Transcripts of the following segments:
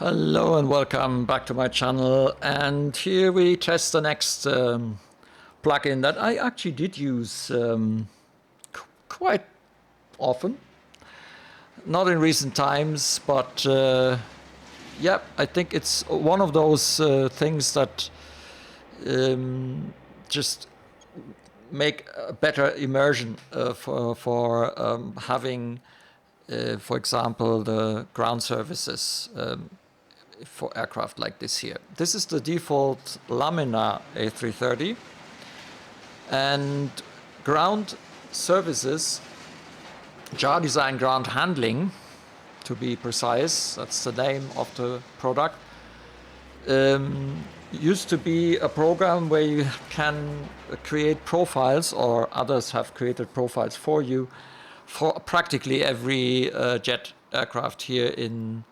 Hello and welcome back to my channel, and here we test the next plugin that I actually did use quite often. Not in recent times, but yeah, I think it's one of those things that just make a better immersion for having, for example, the ground services for aircraft like this here. This is the default Laminar A330, and ground services, JarDesign ground handling, to be precise, that's the name of the product, used to be a program where you can create profiles, or others have created profiles for you, for practically every jet aircraft here in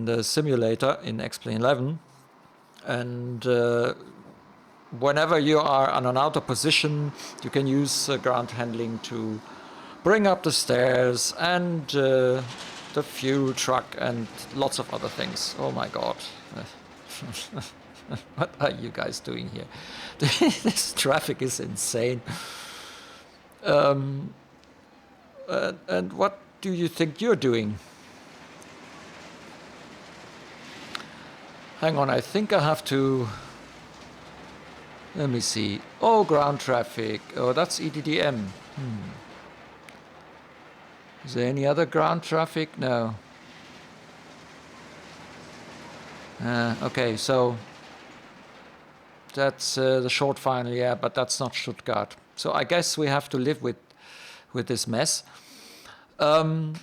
the simulator in XP12 11. And whenever you are on an outer position, you can use ground handling to bring up the stairs and the fuel truck and lots of other things. Oh my god. What are you guys doing here? This traffic is insane. And what do you think you're doing? Hang on, I think I have to... Let me see. Oh, ground traffic. Oh, that's EDDM. Is there any other ground traffic? No. Okay, so that's the short final, yeah, but that's not Stuttgart. So I guess we have to live with this mess. So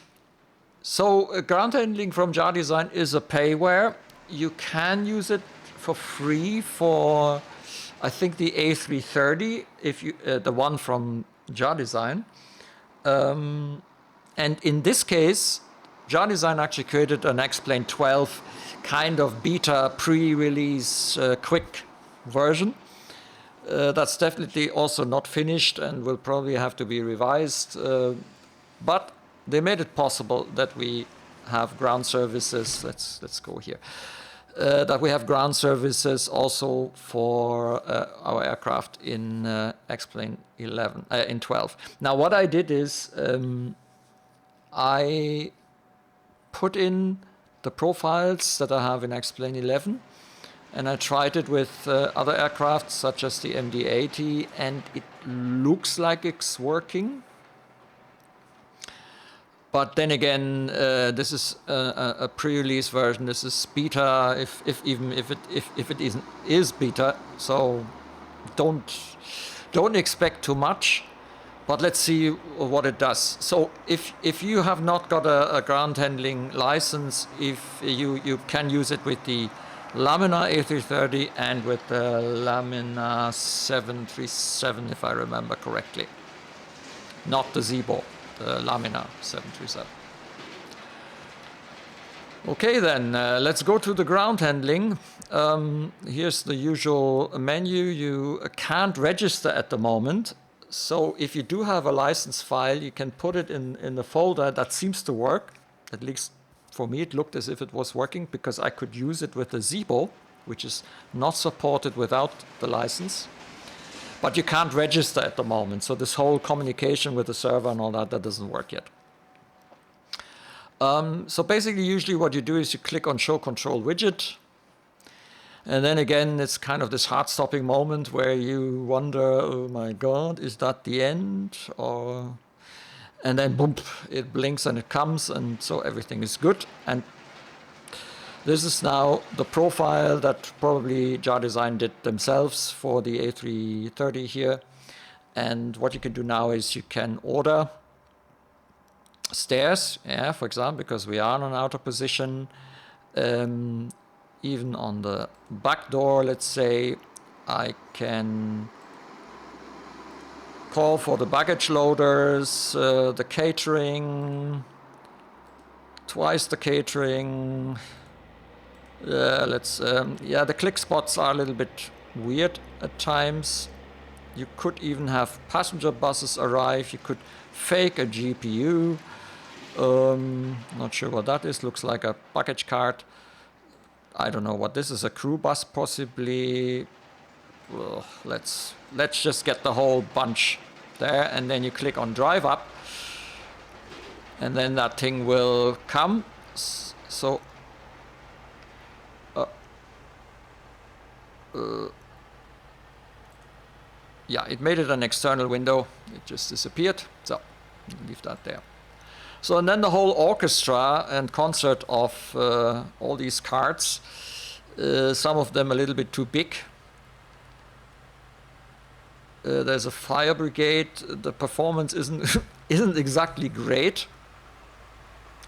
ground handling from JarDesign is a payware. You can use it for free for, I think, the A330, if you the one from JarDesign. And in this case, JarDesign actually created an XP12 kind of beta pre-release quick version. That's definitely also not finished and will probably have to be revised. But they made it possible that we have ground services. Let's go here. That we have ground services also for our aircraft in XP12 in 12. Now what I did is I put in the profiles that I have in XP12 11, and I tried it with other aircraft such as the MD-80, and it looks like it's working. But then again, this is a pre-release version. This is beta, if it is beta. So don't expect too much. But let's see what it does. So if you have not got a ground handling license, if you can use it with the Laminar A330 and with the Laminar 737, if I remember correctly, not the Zibo. Laminar 737. Okay then, let's go to the ground handling. Here's the usual menu. You can't register at the moment. So if you do have a license file, you can put it in the folder. That seems to work. At least for me it looked as if it was working, because I could use it with the Zibo, which is not supported without the license. But you can't register at the moment, so this whole communication with the server and all that doesn't work yet. So basically, usually what you do is you click on Show Control Widget, and then again, it's kind of this heart-stopping moment where you wonder, oh my god, is that the end? Or... And then boom, it blinks and it comes, and so everything is good. And this is now the profile that probably JarDesign did themselves for the A330 here. And what you can do now is you can order stairs, yeah, for example, because we are in an outer position. Even on the back door, let's say, I can call for the baggage loaders, the catering, twice the catering. Yeah, the click spots are a little bit weird at times. You could even have passenger buses arrive. You could fake a GPU. Not sure what that is. Looks like a package cart. I don't know what this is, a crew bus possibly. Well, let's just get the whole bunch there, and then you click on drive up, and then that thing will come. So yeah, it made it an external window. It just disappeared. So leave that there. So, and then the whole orchestra and concert of all these cards, some of them a little bit too big. There's a fire brigade. The performance isn't isn't exactly great,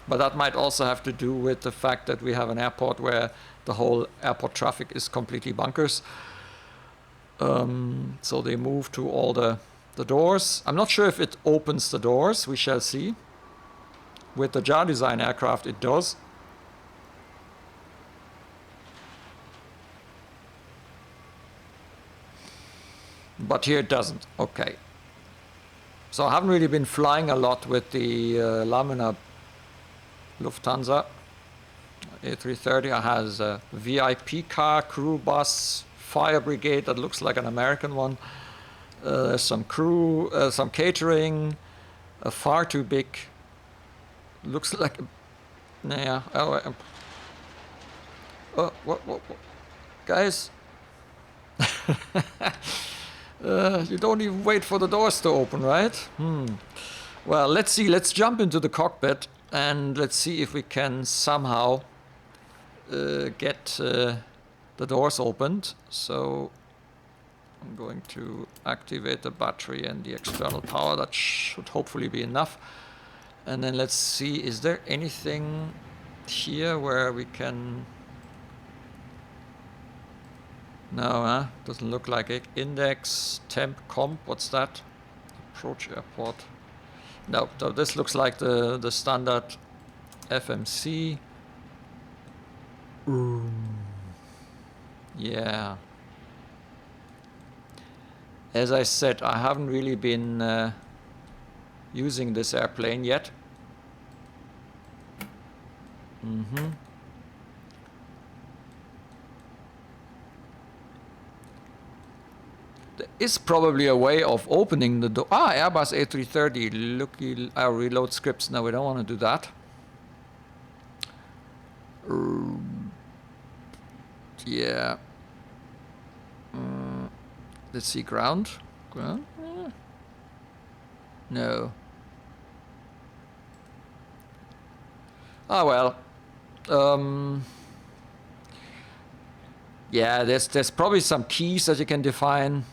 but that might also have to do with the fact that we have an airport where the whole airport traffic is completely bunkers. So they move to all the doors. I'm not sure if it opens the doors. We shall see. With the JarDesign aircraft, it does. But here it doesn't. Okay. So I haven't really been flying a lot with the Laminar Lufthansa A330. It has a VIP car, crew bus, fire brigade that looks like an American one. There's some crew, some catering, far too big. Looks like, yeah. What? Guys, you don't even wait for the doors to open, right? Well, let's see. Let's jump into the cockpit and let's see if we can somehow get the doors opened. So I'm going to activate the battery and the external power. That should hopefully be enough. And then let's see, is there anything here where we can... No, doesn't look like it. Index, temp, comp, what's that? Approach airport. No, so this looks like the standard FMC. Yeah. As I said, I haven't really been using this airplane yet. There is probably a way of opening the door. Airbus A330. Looky, reload scripts. No, we don't want to do that. Yeah. Let's see, ground. Ground? No. Well. Yeah, there's probably some keys that you can define,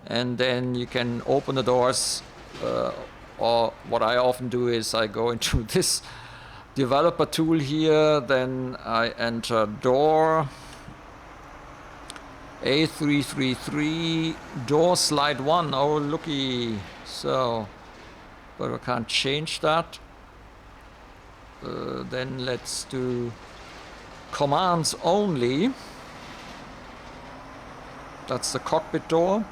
and then you can open the doors. Or what I often do is I go into this developer tool here, then I enter door A333 door slide 1. Oh, looky. So, but I can't change that. Then let's do commands only. That's the cockpit door.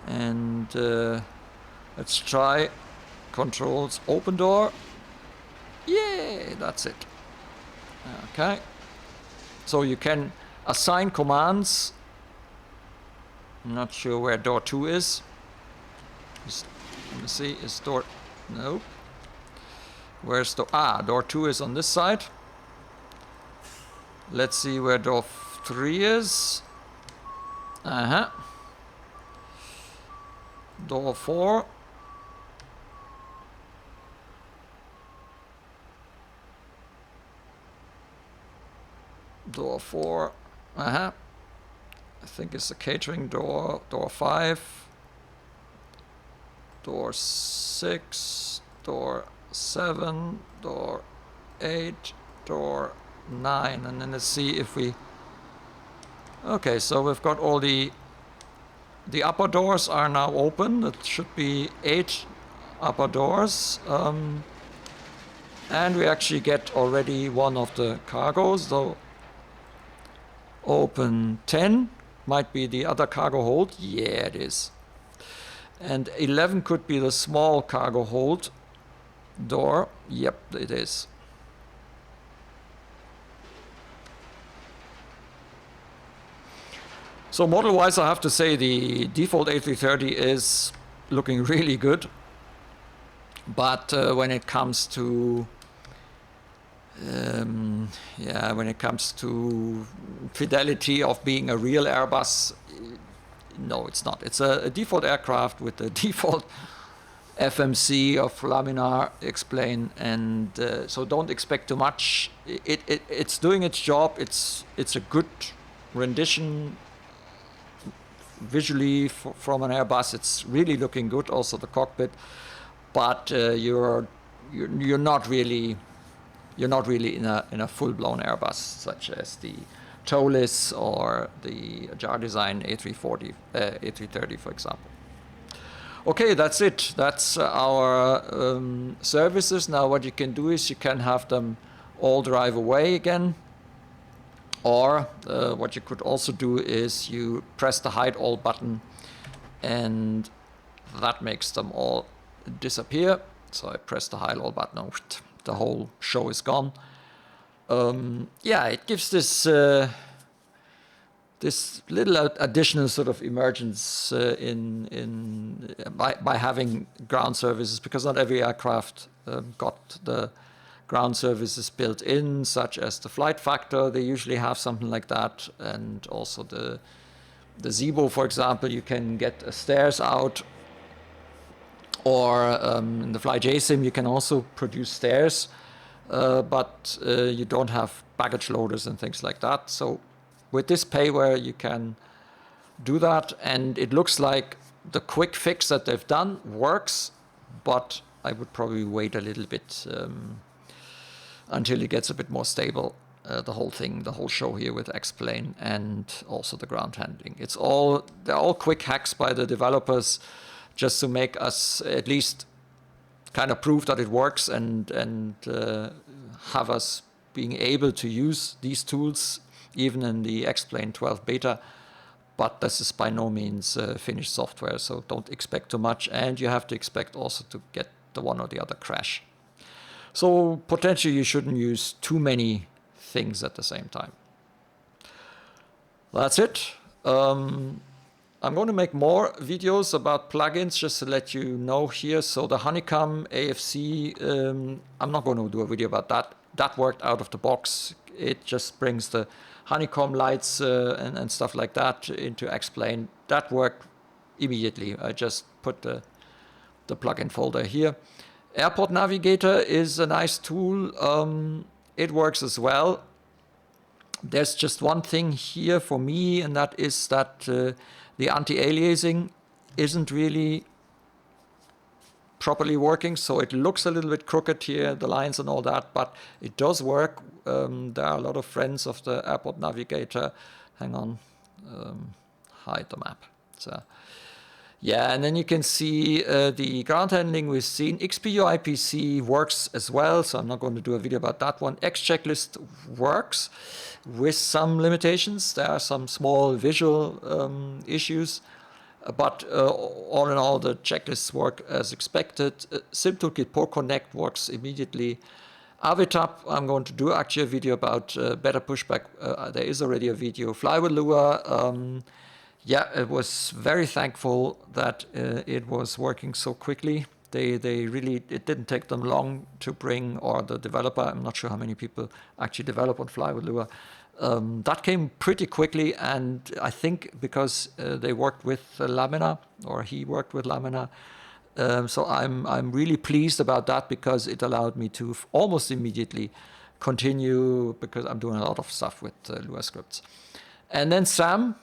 And let's try controls open door. Yay, that's it. Okay. So you can assign commands. I'm not sure where door 2 is. Let me see, is door... Nope. Where's door... door 2 is on this side. Let's see where door 3 is. Door 4. Door 4. I think it's the catering door. Door 5. Door 6. Door 7. Door 8. Door 9. And then let's see if we... Okay, so we've got all the upper doors are now open. It should be 8 upper doors. And we actually get already one of the cargos, though. Open 10 might be the other cargo hold. Yeah, it is. And 11 could be the small cargo hold door. Yep, it is. So model-wise, I have to say the default A330 is looking really good. But when it comes to when it comes to fidelity of being a real Airbus, no, it's not. It's a default aircraft with a default FMC of laminar X-plane, and so don't expect too much. It's doing its job. It's a good rendition visually from an Airbus. It's really looking good. Also the cockpit, but you're not really in a full-blown Airbus such as the Tolis or the JarDesign A330, for example. Okay, that's it. That's our services. Now what you can do is you can have them all drive away again. Or what you could also do is you press the hide all button and that makes them all disappear. So I press the hide all button, the whole show is gone. Yeah, it gives this this little additional sort of emergence by having ground services, because not every aircraft got the ground services built in, such as the flight factor. They usually have something like that, and also the Zibo, for example, you can get stairs out, or in the FlyJSim you can also produce stairs, but you don't have baggage loaders and things like that. So with this payware you can do that, and it looks like the quick fix that they've done works, but I would probably wait a little bit until it gets a bit more stable. The whole thing, the whole show here with X-plane and also the ground handling. They're all quick hacks by the developers just to make us at least kind of prove that it works and have us being able to use these tools even in the X-plane 12 beta. But this is by no means finished software, so don't expect too much, and you have to expect also to get the one or the other crash. So potentially you shouldn't use too many things at the same time. That's it. I'm going to make more videos about plugins just to let you know here. So the Honeycomb AFC, I'm not going to do a video about that. That worked out of the box. It just brings the Honeycomb lights and stuff like that into X-plane. That worked immediately. I just put the plugin folder here. Airport Navigator is a nice tool. It works as well. There's just one thing here for me, and that is that the anti-aliasing isn't really properly working, so it looks a little bit crooked here, the lines and all that, but it does work. There are a lot of friends of the Airport Navigator. Hang on, hide the map. So, yeah, and then you can see the ground handling we've seen. XPU IPC works as well, so I'm not going to do a video about that one. X-checklist works with some limitations. There are some small visual issues, but all in all, the checklists work as expected. SimToolkitPro Connect works immediately. Avitap, I'm going to do actually a video about better pushback. There is already a video. Fly with Lua. Yeah, it was very thankful that it was working so quickly. They really, it didn't take them long to bring, or the developer, I'm not sure how many people actually develop on Fly with Lua. That came pretty quickly, and I think because they worked with Lamina, or he worked with Lamina, so I'm really pleased about that, because it allowed me to almost immediately continue, because I'm doing a lot of stuff with Lua scripts. And then SAM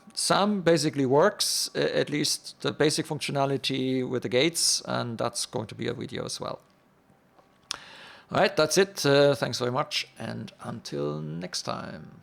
basically works, at least the basic functionality with the gates, and that's going to be a video as well. All right, that's it. Thanks very much, and until next time.